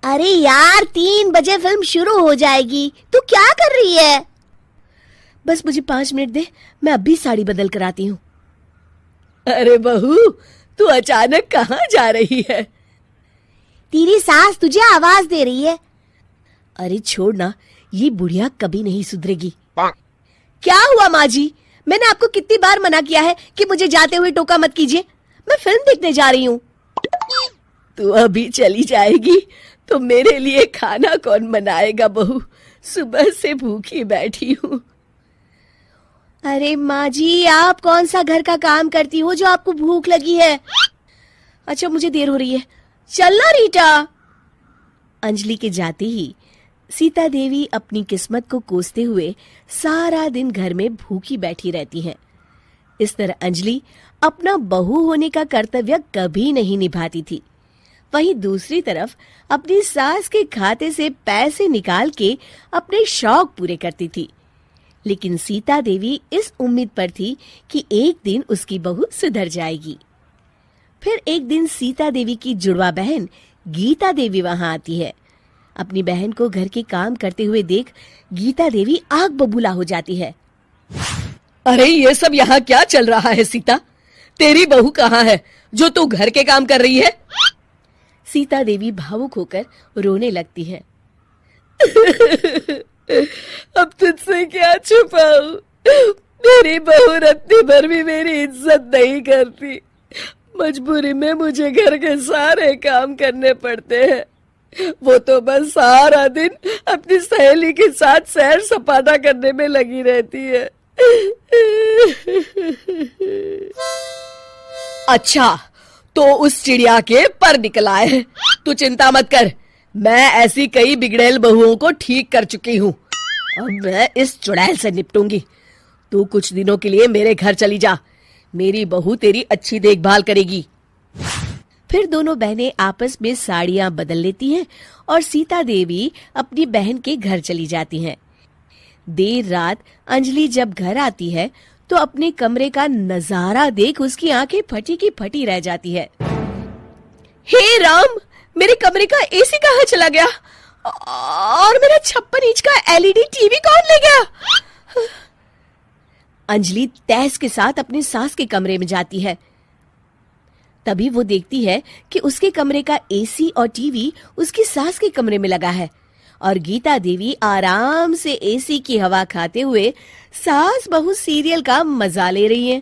अरे यार 3 बजे फिल्म शुरू हो जाएगी, तू क्या कर रही है? बस मुझे 5 मिनट दे, मैं अभी साड़ी बदल कर आती हूँ। अरे बहू, तू अचानक कहाँ जा रही है? तेरी सास तुझे आवाज दे रही है। अरे छोड़ ना, ये बुढ़िया कभी नहीं सुधरेगी। क्या हुआ माँ जी? मैंने आपको कितनी बार मना किया है कि मुझे जाते हुए टोका मत कीजिए। मैं फिल्म देखने जा रही हूँ। तू अभी चली जाएगी तो मेरे लिए खाना कौन बनाएगा बहू? सुबह से भूखी बैठी हूँ। अरे माँ जी, आप कौन सा घर का काम करती हो जो आपको भूख लगी है? अच्छा, मुझे देर हो रही है, चलना रीटा। अंजलि के जाते ही सीता देवी अपनी किस्मत को कोसते हुए सारा दिन घर में भूखी बैठी रहती हैं। इस तरह अंजलि अपना बहू होने का कर्तव्य कभी नहीं निभाती थी। वहीं दूसरी तरफ अपनी सास के खाते से पैसे निकाल के अपने शौक पूरे करती थी। लेकिन सीता देवी इस उम्मीद पर थी कि एक दिन उसकी बहू सुधर जाएगी। फिर एक दिन सीता देवी की जुड़वा बहन गीता देवी वहां आती है। अपनी बहन को घर के काम करते हुए देख गीता देवी आग बबूला हो जाती है। अरे ये सब यहाँ क्या चल रहा है सीता? तेरी बहू कहाँ है जो तू घर के काम कर रही है? सीता देवी भावुक होकर रोने लगती है। अब तुझसे क्या छुपाऊं? मेरी बहू रत्ती भर भी मेरी इज्जत नहीं करती। मजबूरी में मुझे घर के सारे काम करने पड़ते हैं। वो तो बस सारा दिन अपनी सहेली के साथ सैर सपाटा करने में लगी रहती है। अच्छा, तो उस चिड़िया के पर निकल आए। तू चिंता मत कर, मैं ऐसी कई बिगड़ैल बहुओं को ठीक कर चुकी हूँ। अब मैं इस चुड़ैल से निपटूंगी। तू कुछ दिनों के लिए मेरे घर चली जा, मेरी बहू तेरी अच्छी देखभाल करेगी। फिर दोनों बहनें आपस में साड़ियां बदल लेती हैं और सीता देवी अपनी बहन के घर चली जाती हैं। देर रात अंजलि जब घर आती है तो अपने कमरे का नजारा देख उसकी आंखें फटी की फटी रह जाती है। हे राम, मेरे कमरे का एसी कहाँ चला गया? और मेरा 56 इंच का एलईडी टीवी कौन ले गया? अंजलि तैस के साथ अपनी सास के कमरे में जाती है। तभी वो देखती है कि उसके कमरे का एसी और टीवी उसकी सास के कमरे में लगा है और गीता देवी आराम से एसी की हवा खाते हुए सास बहू सीरियल का मजा ले रही है।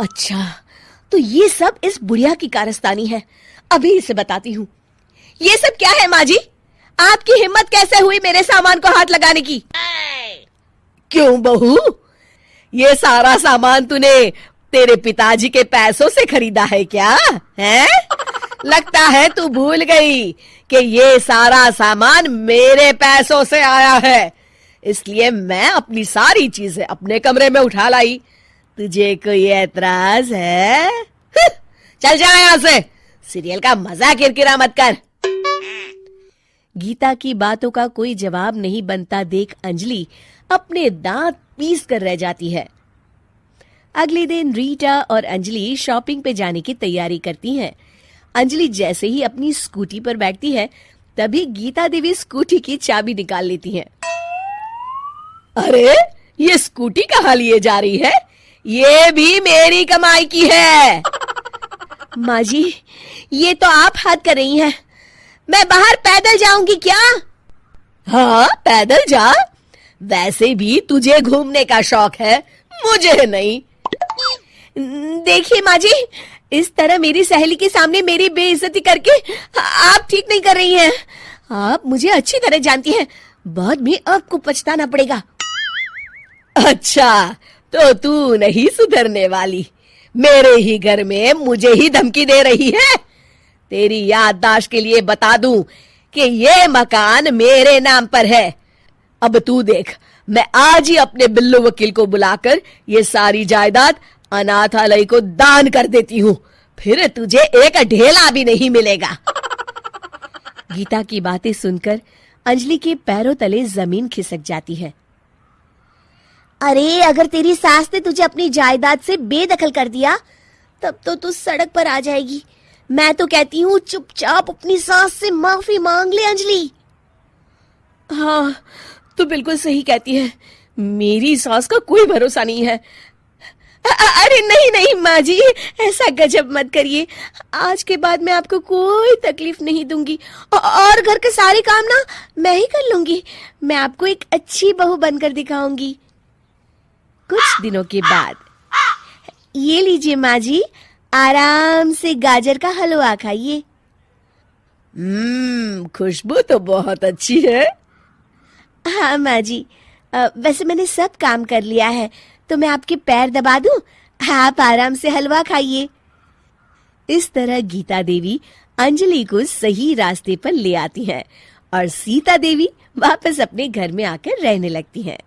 अच्छा, तो ये सब इस बुढ़िया की कारस्तानी है। अभी इसे बताती हूँ। ये सब क्या है माँ जी? आपकी हिम्मत कैसे हुई मेरे सामान को हाथ लगाने की? क्यों बहू, ये सारा सामान तूने तेरे पिताजी के पैसों से खरीदा है क्या? हैं? लगता है तू भूल गई कि ये सारा सामान मेरे पैसों से आया है, इसलिए मैं अपनी सारी चीजें अपने कमरे में उठा लाई। तुझे कोई एतराज है? चल जा यहाँ से, सीरियल का मजा किरकिरा मत कर। गीता की बातों का कोई जवाब नहीं बनता देख अंजलि अपने दांत पीस कर रह जाती है। अगले दिन रीटा और अंजलि शॉपिंग पे जाने की तैयारी करती हैं। अंजलि जैसे ही अपनी स्कूटी पर बैठती है तभी गीता देवी स्कूटी की चाबी निकाल लेती हैं। अरे, ये स्कूटी कहाँ लिए जा रही है? ये भी मेरी कमाई की है। माँ जी, ये तो आप हद कर रही हैं। मैं बाहर पैदल जाऊंगी क्या? हाँ, पैदल जा। वैसे भी तुझे घूमने का शौक है, मुझे नहीं। देखिए माँ जी, इस तरह मेरी सहेली के सामने मेरी बेइज्जती करके आप ठीक नहीं कर रही हैं। आप मुझे अच्छी तरह जानती हैं, बाद में आपको पछताना पड़ेगा। अच्छा, तो तू नहीं सुधरने वाली? मेरे ही घर में मुझे ही धमकी दे रही है? तेरी याददाश्त के लिए बता दूं कि ये मकान मेरे नाम पर है। अब तू देख, मैं आज ही अपने बिल्लू वकील को बुलाकर ये सारी जायदाद अनाथालय को दान कर देती हूँ, फिर तुझे एक ढेला भी नहीं मिलेगा। गीता की बातें सुनकर अंजलि के पैरों तले जमीन खिसक जाती है। अरे, अगर तेरी सास ने तुझे अपनी जायदाद से बेदखल कर दिया तब तो तू सड़क पर आ जाएगी। मैं तो कहती हूँ चुपचाप अपनी सास से माफी मांग ले अंजलि। हाँ, तो बिल्कुल सही कहती है, मेरी सास का कोई भरोसा नहीं है। अरे नहीं नहीं माँ जी, ऐसा गजब मत करिए। आज के बाद मैं आपको कोई तकलीफ नहीं दूंगी और घर के सारे काम ना मैं ही कर लूंगी। मैं आपको एक अच्छी बहू बनकर दिखाऊंगी। कुछ दिनों के बाद, ये लीजिए माँ जी, आराम से गाजर का हलवा खाइए। खुशबू तो बहुत अच्छी है। हाँ माँ जी, वैसे मैंने सब काम कर लिया है, तो मैं आपके पैर दबा दूं? आप आराम से हलवा खाइए। इस तरह गीता देवी अंजलि को सही रास्ते पर ले आती हैं और सीता देवी वापस अपने घर में आकर रहने लगती हैं।